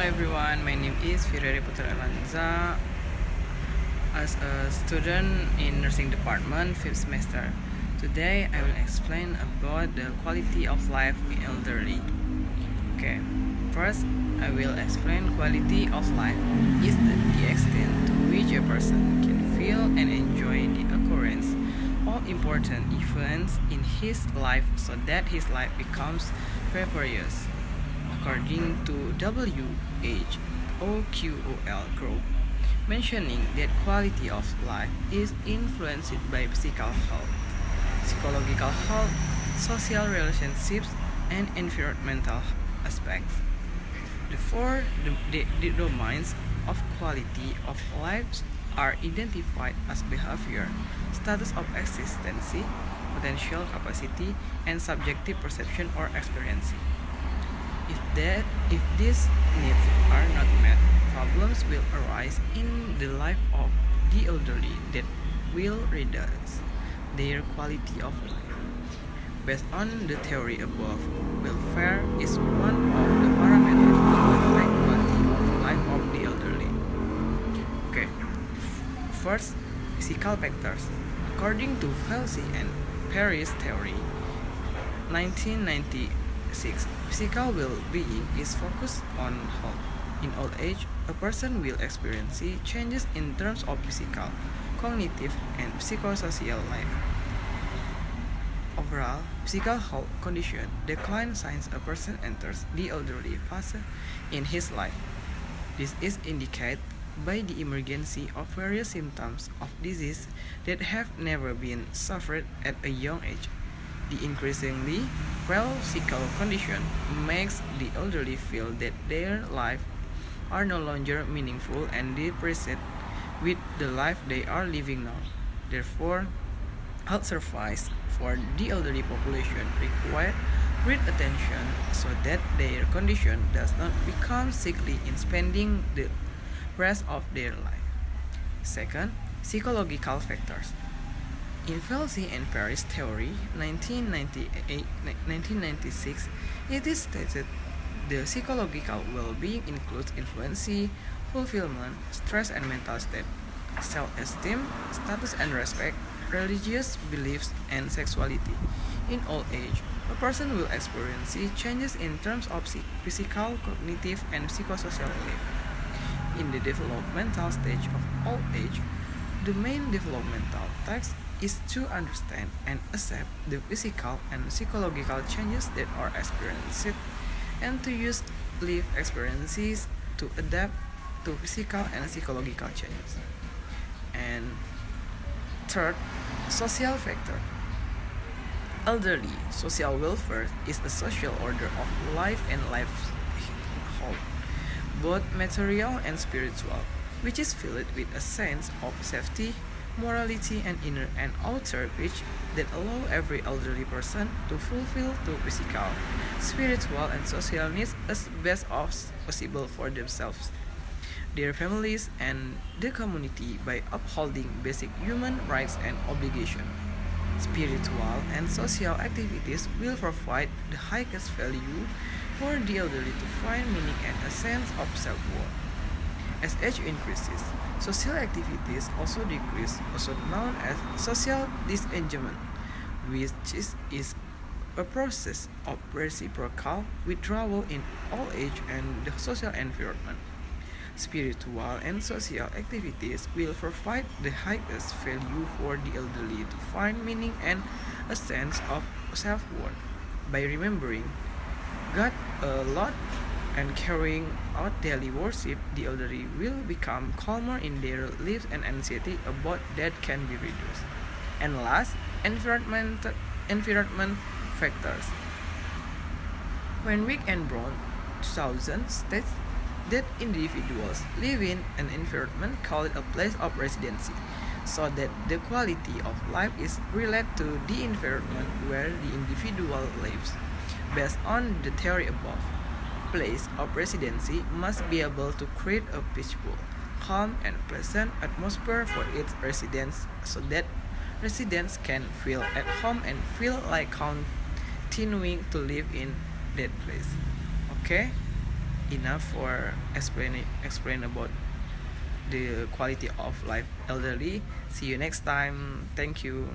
everyone, my name is Firari Putra Elanza as a student in nursing department 5th semester. Today I will explain about the quality of life in elderly. Okay, first I will explain quality of life is the extent to which a person can feel and enjoy the occurrence of important events in his life so that his life becomes various. According to WHOQOL group, mentioning that quality of life is influenced by physical health, psychological health, social relationships, and environmental aspects. The four domains of quality of life are identified as behavior, status of existence, potential capacity, and subjective perception or experience. If these needs are not met, problems will arise in the life of the elderly that will reduce their quality of life. Based on the theory above, welfare is one of the parameters to evaluate quality of life of the elderly. Okay, first, physical factors. According to Felsey and Perry's theory, 1996, physical well-being is focused on health. In old age, a person will experience changes in terms of physical, cognitive, and psychosocial life. Overall, physical health condition decline since a person enters the elderly phase in his life. This is indicated by the emergence of various symptoms of disease that have never been suffered at a young age. The increasingly frail physical condition makes the elderly feel that their lives are no longer meaningful and depressed with the life they are living now. Therefore, health services for the elderly population require great attention so that their condition does not become sickly in spending the rest of their life. Second, psychological factors. In Felsey and Perry's theory, 1996, it is stated the psychological well-being includes influence, fulfillment, stress and mental state, self-esteem, status and respect, religious beliefs, and sexuality. In old age, a person will experience changes in terms of physical, cognitive, and psychosocial life. In the developmental stage of old age, the main developmental task is to understand and accept the physical and psychological changes that are experienced and to use lived experiences to adapt to physical and psychological changes. And third, social factor. Elderly social welfare is a social order of life and life whole, both material and spiritual, which is filled with a sense of safety, morality, and inner and outer reach that allow every elderly person to fulfill their physical, spiritual, and social needs as best as possible for themselves, their families, and the community by upholding basic human rights and obligations. Spiritual and social activities will provide the highest value for the elderly to find meaning and a sense of self-worth. As age increases, social activities also decrease, also known as social disengagement, which is a process of reciprocal withdrawal in old age and the social environment. Spiritual and social activities will provide the highest value for the elderly to find meaning and a sense of self-worth. By remembering God a lot and carrying out daily worship, the elderly will become calmer in their lives and anxiety about that can be reduced. And last, environment factors. When Wick and Brown 2000 states that individuals live in an environment called a place of residency, so that the quality of life is related to the environment where the individual lives. Based on the theory above, place of residency must be able to create a peaceful, calm, and pleasant atmosphere for its residents so that residents can feel at home and feel like continuing to live in that place. Okay? enough for explain about the quality of life elderly. See you next time. Thank you.